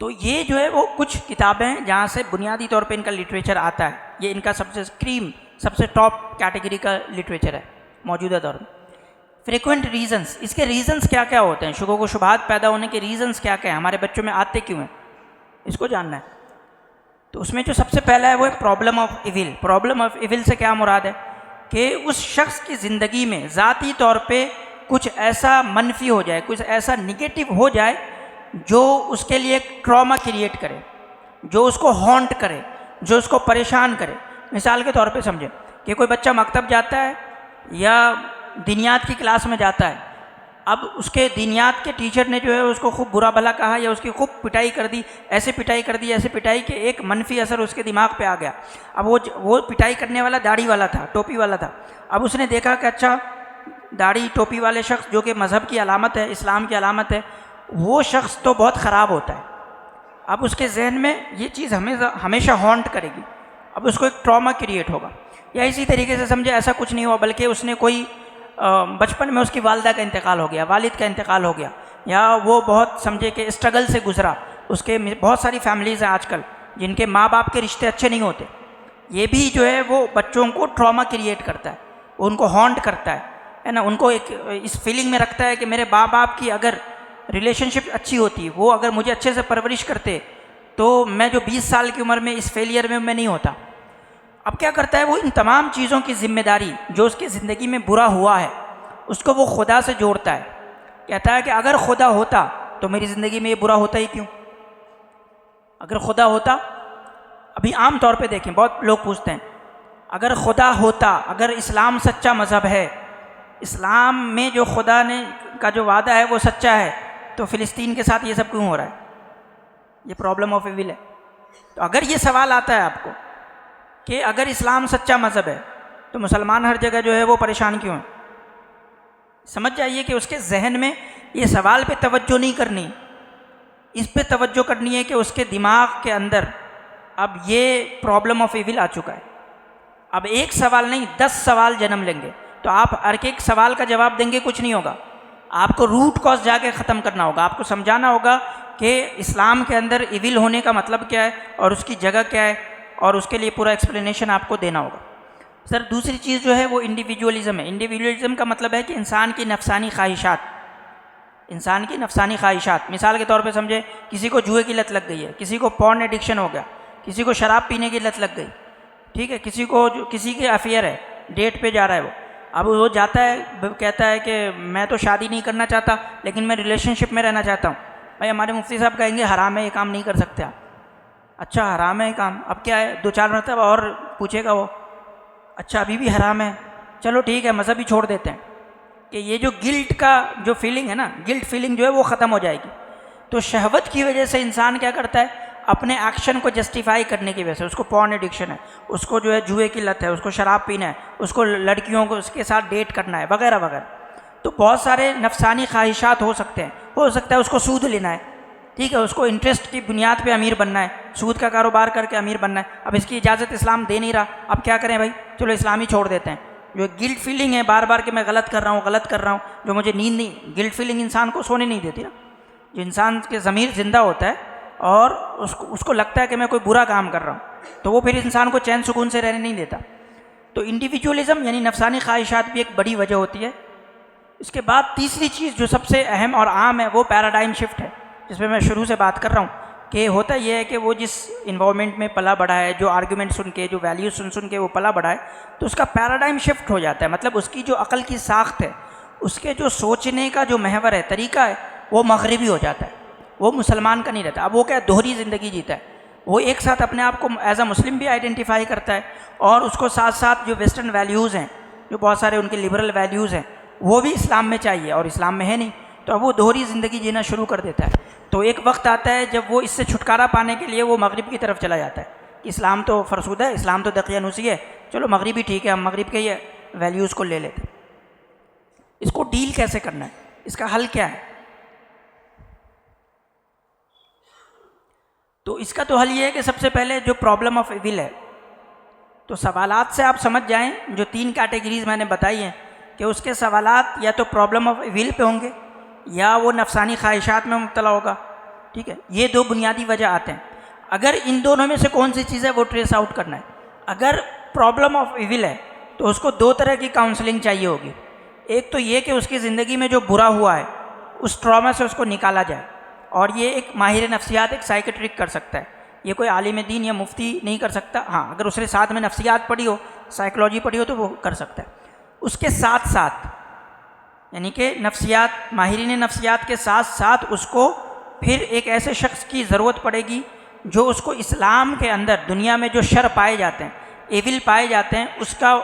तो ये जो है वो कुछ किताबें हैं जहाँ से बुनियादी तौर पे इनका लिटरेचर आता है। ये इनका सबसे क्रीम, सबसे टॉप कैटेगरी का लिटरेचर है मौजूदा दौर में। फ्रीक्वेंट रीजंस, इसके रीजंस क्या क्या होते हैं, शुकों को शुबहात पैदा होने के रीजंस क्या क्या हैं, हमारे बच्चों में आते क्यों हैं, इसको जानना है। तो उसमें जो सबसे पहला है वो है problem of evil. Problem of evil से क्या मुराद है कि उस शख्स की ज़िंदगी में ज़ाती तौर पे कुछ ऐसा मनफी हो जाए, कुछ ऐसा निगेटिव हो जाए जो उसके लिए एक ट्रॉमा क्रिएट करे, जो उसको हॉन्ट करे, जो उसको परेशान करे। मिसाल के तौर पे समझें कि कोई बच्चा मकतब जाता है या दीनियात की क्लास में जाता है, अब उसके दीनियात के टीचर ने जो है उसको खूब बुरा भला कहा या उसकी खूब पिटाई कर दी, ऐसे पिटाई कर दी, ऐसे पिटाई कि एक मनफी असर उसके दिमाग पे आ गया। अब वो पिटाई करने वाला दाढ़ी वाला था, टोपी वाला था। अब उसने देखा कि अच्छा दाढ़ी टोपी वाले शख्स जो कि मज़हब की अलामत है, इस्लाम की अलामत है, वो शख्स तो बहुत ख़राब होता है। अब उसके जहन में ये चीज़ हमेशा हॉन्ट करेगी, अब उसको एक ट्रॉमा क्रिएट होगा। या इसी तरीके से समझे ऐसा कुछ नहीं हुआ, बल्कि उसने कोई बचपन में उसकी वालिदा का इंतकाल हो गया, वालिद का इंतकाल हो गया, या वो बहुत समझे कि स्ट्रगल से गुजरा। उसके बहुत सारी फैमिलीज़ हैं आजकल जिनके माँ बाप के रिश्ते अच्छे नहीं होते। ये भी जो है वो बच्चों को ट्रॉमा क्रिएट करता है, उनको हॉन्ट करता है ना, उनको एक इस फीलिंग में रखता है कि मेरे माँ बाप की अगर रिलेशनशिप अच्छी होती, वो अगर मुझे अच्छे से परवरिश करते, तो मैं जो 20 साल की उम्र में इस फेलियर में मैं नहीं होता। अब क्या करता है वो, इन तमाम चीज़ों की जिम्मेदारी जो उसकी ज़िंदगी में बुरा हुआ है उसको वो खुदा से जोड़ता है। कहता है कि अगर खुदा होता तो मेरी ज़िंदगी में ये बुरा होता ही क्यों। अगर खुदा होता, अभी आम तौर पे देखें बहुत लोग पूछते हैं अगर खुदा होता, अगर इस्लाम सच्चा मज़हब है, इस्लाम में जो खुदा ने का जो वादा है वो सच्चा है, तो फ़िलिस्तीन के साथ ये सब क्यों हो रहा है। ये प्रॉब्लम ऑफ इविल है। तो अगर ये सवाल आता है आपको कि अगर इस्लाम सच्चा मज़हब है तो मुसलमान हर जगह जो है वो परेशान क्यों है, समझ जाइए कि उसके जहन में ये सवाल पे तवज्जो नहीं करनी, इस पे तवज्जो करनी है कि उसके दिमाग के अंदर अब ये प्रॉब्लम ऑफ इविल आ चुका है। अब एक सवाल नहीं 10 सवाल जन्म लेंगे, तो आप हर एक सवाल का जवाब देंगे कुछ नहीं होगा। आपको रूट कॉज जाके ख़त्म करना होगा, आपको समझाना होगा कि इस्लाम के अंदर इविल होने का मतलब क्या है और उसकी जगह क्या है, और उसके लिए पूरा एक्सप्लेनेशन आपको देना होगा। सर दूसरी चीज़ जो है वो इंडिविजुअलिज़म है। इंडिविजुअलिज़म का मतलब है कि इंसान की नफसानी ख्वाहिशात, इंसान की नफसानी ख्वाहिशात। मिसाल के तौर पे समझे किसी को जुए की लत लग गई है, किसी को पॉर्न एडिक्शन हो गया, किसी को शराब पीने की लत लग गई, ठीक है, किसी को जो किसी के अफेयर है, डेट पे जा रहा है वो, अब वो जाता है कहता है कि मैं तो शादी नहीं करना चाहता लेकिन मैं रिलेशनशिप में रहना चाहता हूँ। भाई हमारे मुफ्ती साहब कहेंगे हराम है, ये काम नहीं कर सकते आप। अच्छा हराम है काम, अब क्या है 2-4 मरतबा और पूछेगा वो, अच्छा अभी भी हराम है, चलो ठीक है मज़हब ही छोड़ देते हैं, कि ये जो गिल्ट का जो फीलिंग है ना, गिल्ट फीलिंग जो है वो ख़त्म हो जाएगी। तो शहवत की वजह से इंसान क्या करता है, अपने एक्शन को जस्टिफाई करने की वजह से, उसको पॉर्न एडिक्शन है, उसको जो है जुए की लत है, उसको शराब पीना है, उसको लड़कियों को उसके साथ डेट करना है वगैरह वगैरह। तो बहुत सारे नफसानी ख्वाहिशात हो सकते हैं। हो सकता है उसको सूद लेना है, ठीक है, उसको इंटरेस्ट की बुनियाद पे अमीर बनना है, सूद का कारोबार करके अमीर बनना है। अब इसकी इजाज़त इस्लाम दे नहीं रहा, अब क्या करें भाई, चलो इस्लाम ही छोड़ देते हैं। जो गिल्ट फीलिंग है बार बार कि मैं गलत कर रहा हूँ, गलत कर रहा हूँ, जो मुझे नींद नहीं, गिल्ट फीलिंग इंसान को सोने नहीं देती ना। जो इंसान के ज़मीर ज़िंदा होता है और उसको लगता है कि मैं कोई बुरा काम कर रहा हूँ, तो वो फिर इंसान को चैन सुकून से रहने नहीं देता। तो इंडिविजुअलिज़म यानी नफसानी ख्वाहिशात भी एक बड़ी वजह होती है। इसके बाद तीसरी चीज़ जो सबसे अहम और आम है वो पैराडाइम शिफ्ट है, जिसमें मैं शुरू से बात कर रहा हूँ कि होता यह है कि वो जिस इन्वायरमेंट में पला बढ़ा है, जो आर्गुमेंट सुन के, जो वैल्यूज सुन के वो पला बढ़ा है, तो उसका पैराडाइम शिफ्ट हो जाता है। मतलब उसकी जो अक़ल की साख्त है, उसके जो सोचने का जो महवर है, तरीका है, वो मगरिबी हो जाता है, वो मुसलमान का नहीं रहता। अब वो क्या दोहरी ज़िंदगी जीता है, वो एक साथ अपने आप को एज अ मुस्लिम भी आइडेंटिफाई करता है और उसको साथ साथ जो वेस्टर्न वैल्यूज़ हैं, जो बहुत सारे उनके लिबरल वैल्यूज़ हैं, वो भी इस्लाम में चाहिए और इस्लाम में है नहीं, तो अब वो दोहरी ज़िंदगी जीना शुरू कर देता है। तो एक वक्त आता है जब वो इससे छुटकारा पाने के लिए वो मगरिब की तरफ चला जाता है। इस्लाम तो फरसूदा है, इस्लाम तो दकियानूसी है, चलो मगरिब ही ठीक है, हम मगरिब के ये वैल्यूज़ को ले लेते हैं। इसको डील कैसे करना है, इसका हल क्या है? तो इसका तो हल ये है कि सबसे पहले जो प्रॉब्लम ऑफ इविल है, तो सवालात से आप समझ जाएं, जो 3 कैटेगरीज मैंने बताई हैं कि उसके सवालात या तो प्रॉब्लम ऑफ इविल पे होंगे या वो नफसानी ख्वाहिशात में मुब्तला होगा, ठीक है। ये 2 बुनियादी वजह आते हैं। अगर इन दोनों में से कौन सी चीज़ है वो ट्रेस आउट करना है। अगर प्रॉब्लम ऑफ इविल है तो उसको 2 तरह की काउंसलिंग चाहिए होगी। एक तो ये कि उसकी ज़िंदगी में जो बुरा हुआ है उस ट्रॉमा से उसको निकाला जाए, और ये एक माहिर नफ्सियात, एक साइकेट्रिक कर सकता है। ये कोई आलिम दीन या मुफ्ती नहीं कर सकता। हाँ, अगर उसने साथ में नफ्सियात पढ़ी हो, साइकोलॉजी पढ़ी हो तो वो कर सकता है। उसके साथ साथ यानी कि नफ्सियात, माहिरीन नफ्सियात के साथ साथ उसको फिर एक ऐसे शख्स की ज़रूरत पड़ेगी जो उसको इस्लाम के अंदर दुनिया में जो शर पाए जाते हैं, एविल पाए जाते हैं,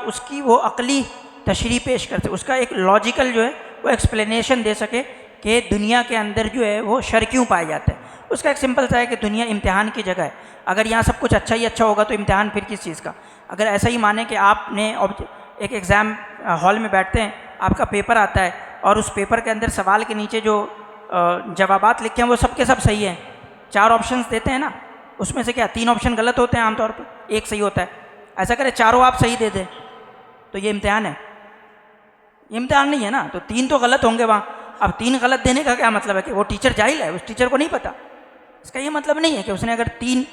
उसकी वो अक़ली तशरीह पेश कर सके, उसका एक लॉजिकल जो है वो एक्सप्लेनेशन दे सके कि दुनिया के अंदर जो है वो शर क्यों पाए जाते हैं। उसका एक सिंपल सा है कि दुनिया इम्तिहान की जगह है। अगर यहाँ सब कुछ अच्छा ही अच्छा होगा तो इम्तिहान फिर किस चीज़ का। अगर ऐसा ही माने कि आपने एक एग्ज़ाम हॉल में बैठते हैं, आपका पेपर आता है और उस पेपर के अंदर सवाल के नीचे जो जवाबात लिखे हैं वो सब के सब सही हैं, 4 ऑप्शंस देते हैं ना, उसमें से क्या 3 ऑप्शन गलत होते हैं आमतौर पर, 1 सही होता है। ऐसा करें चारों आप सही दे दें तो ये इम्तिहान है? ये इम्तिहान नहीं है ना, तो 3 तो गलत होंगे वहाँ। अब 3 गलत देने का क्या मतलब है कि वो टीचर जाहिल है, उस टीचर को नहीं पता? इसका ये मतलब नहीं है कि उसने अगर 3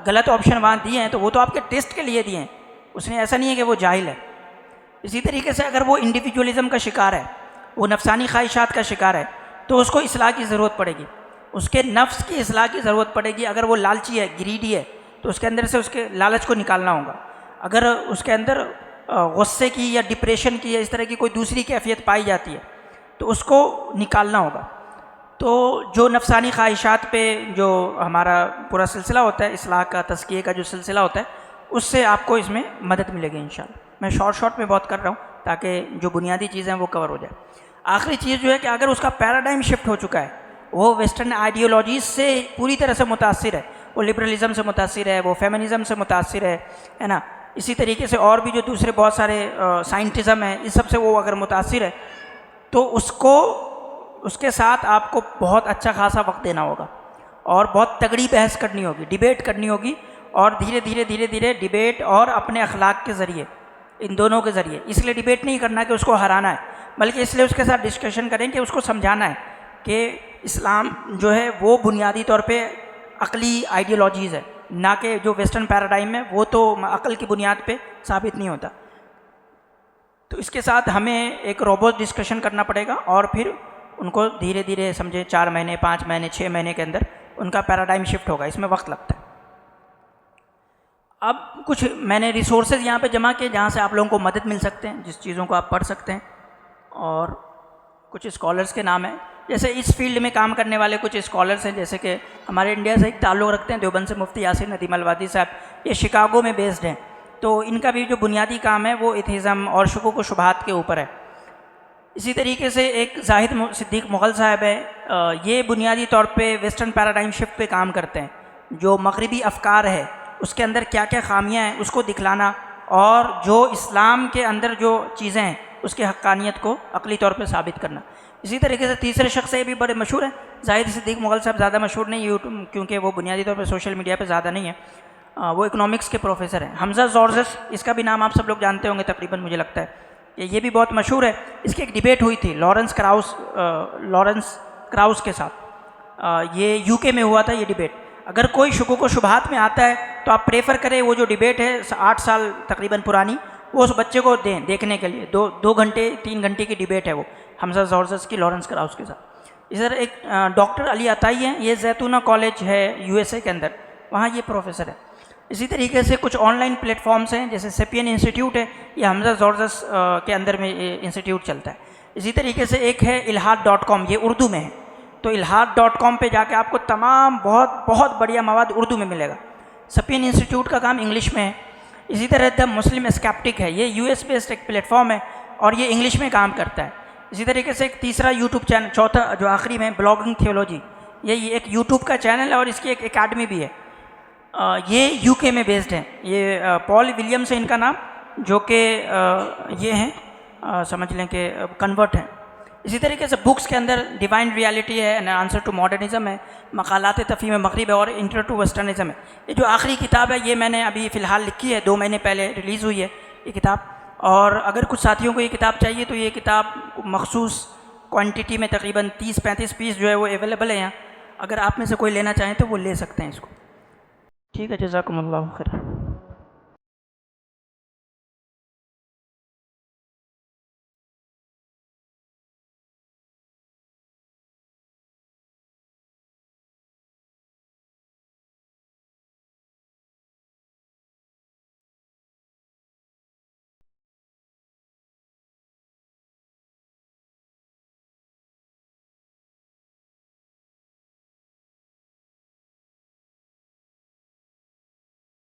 गलत ऑप्शन वहाँ दिए हैं तो वो तो आपके टेस्ट के लिए दिए हैं, उसने ऐसा नहीं है कि वो जाहिल है। इसी तरीके से अगर वो इंडिविजुअलिज़म का शिकार है, वो नफसानी ख्वाहिशात का शिकार है, तो उसको इस्लाह की ज़रूरत पड़ेगी, उसके नफ्स की इस्लाह की ज़रूरत पड़ेगी। अगर वो लालची है, ग्रीडी है, तो उसके अंदर से उसके लालच को निकालना होगा। अगर उसके अंदर गुस्से की या डिप्रेशन की या इस तरह की कोई दूसरी कैफियत पाई जाती है तो उसको निकालना होगा। तो जो नफसानी ख्वाहिशात पे जो हमारा पूरा सिलसिला होता है, इस्लाह का, तज़किये का जो सिलसिला होता है, उससे आपको इसमें मदद मिलेगी इंशाअल्लाह। मैं शॉर्ट में बहुत कर रहा हूँ ताकि जो बुनियादी चीज़ें हैं वो कवर हो जाए। आखिरी चीज़ जो है कि अगर उसका पैराडाइम शिफ्ट हो चुका है, वो वेस्टर्न आइडियोलॉजीज़ से पूरी तरह से मुतासिर है, वो लिबरलिज़म से मुतासिर है, वो फेमिनिज़म से मुतासिर है ना, इसी तरीके से और भी जो दूसरे बहुत सारे साइंटिज़म है, इस सब से वो अगर मुतासिर है तो उसके साथ आपको बहुत अच्छा खासा वक्त देना होगा और बहुत तगड़ी बहस करनी होगी, डिबेट करनी होगी। और धीरे धीरे डिबेट और अपने अखलाक के ज़रिए, इन दोनों के ज़रिए, इसलिए डिबेट नहीं करना कि उसको हराना है, बल्कि इसलिए उसके साथ डिस्कशन करें कि उसको समझाना है कि इस्लाम जो है वो बुनियादी तौर पे अक़ली आइडियोलॉजीज़ है, ना कि जो वेस्टर्न पैराडाइम है वो तो अक़ल की बुनियाद पे साबित नहीं होता। तो इसके साथ हमें एक रोबोट डिस्कशन करना पड़ेगा और फिर उनको धीरे धीरे समझे 4 महीने, 5 महीने, 6 महीने के अंदर उनका पैराडाइम शिफ्ट होगा। इसमें वक्त लगता है। अब कुछ मैंने रिसोर्सेज यहाँ पे जमा किए जहाँ से आप लोगों को मदद मिल सकते हैं, जिस चीज़ों को आप पढ़ सकते हैं। और कुछ स्कॉलर्स के नाम हैं, जैसे इस फील्ड में काम करने वाले कुछ स्कॉलर्स हैं, जैसे कि हमारे इंडिया से एक ताल्लुक़ रखते हैं, देवबंद से मुफ्ती यासिर नदीम अलवादी साहब, ये शिकागो में बेस्ड हैं। तो इनका भी जो बुनियादी काम है वो एथिज़म और शुकूक व शुबहात के ऊपर है। इसी तरीके से एक जाहिद सिद्दीक मुग़ल साहब है, ये बुनियादी तौर पे वेस्टर्न पैराडाइम शिफ्ट पे काम करते हैं। जो मगरिबी अफ़कार है उसके अंदर क्या क्या खामियां हैं उसको दिखलाना, और जो इस्लाम के अंदर जो चीज़ें हैं उसकी हक्कानियत को अक़ली तौर पे साबित करना। इसी तरीके से तीसरे शख्स ये भी बड़े मशहूर हैं, जाहिद सिद्दीक मुग़ल साहब। ज़्यादा मशहूर नहीं यूट्यूब, क्योंकि वो बुनियादी तौर पर सोशल मीडिया पर ज़्यादा नहीं है, वो इकनॉमिक्स के प्रोफेसर हैं। हमज़ा जॉर्जस, इसका भी नाम आप सब लोग जानते होंगे तकरीबन, मुझे लगता है ये भी बहुत मशहूर है। इसकी एक डिबेट हुई थी लॉरेंस क्राउस के साथ, ये यूके में हुआ था ये डिबेट। अगर कोई शुकूक व शुबहात में आता है तो आप प्रेफर करें वो जो डिबेट है 8 साल तकरीबन पुरानी, वो उस बच्चे को दें देखने के लिए। 2 घंटे 3 घंटे की डिबेट है वो हमज़ा जॉर्जस की लॉरेंस क्राउस के साथ। इधर एक डॉक्टर अली अताई हैं, ये जैतूना कॉलेज है USA के अंदर, वहाँ ये प्रोफेसर है। इसी तरीके से कुछ ऑनलाइन प्लेटफॉर्म्स हैं, जैसे सेपियन इंस्टीट्यूट है, ये हमज़ा जॉर्जस के अंदर में इंस्टीट्यूट चलता है। इसी तरीके से एक है ilhad.com, ये उर्दू में है। तो ilhad.com पे जाके आपको तमाम बहुत बढ़िया मवाद उर्दू में मिलेगा। सेपियन इंस्टीट्यूट का काम इंग्लिश में है। इसी तरह द मुस्लिम स्केप्टिक है, ये US बेस्ड एक प्लेटफॉर्म है और ये इंग्लिश में काम करता है। इसी तरीके से एक तीसरा यूट्यूब चैनल, चौथा जो आखिरी में ब्लॉगिंग थियोलॉजी, ये एक यूट्यूब का चैनल है और इसकी एक एकेडमी भी है। ये UK में बेस्ड है। ये पॉल विलियम्स है इनका नाम, जो कि ये हैं समझ लें कि कन्वर्ट हैं। इसी तरीके से बुक्स के अंदर डिवाइन रियलिटी है, एन आंसर टू मॉडर्निज्म है, मकालात तफ़हीम मग़रिब है और इंटर टू वेस्टर्निज्म है। ये जो आखिरी किताब है ये मैंने अभी फ़िलहाल लिखी है, 2 महीने पहले रिलीज़ हुई है ये किताब। और अगर कुछ साथियों को ये किताब चाहिए तो ये किताब मखसूस क्वांटिटी में तकरीबन 30-35 पीस जो है वो अवेलेबल है यहाँ। अगर आप में से कोई लेना चाहें तो वो ले सकते हैं इसको। ठीक है, जज़ाकुमुल्लाहु खैर।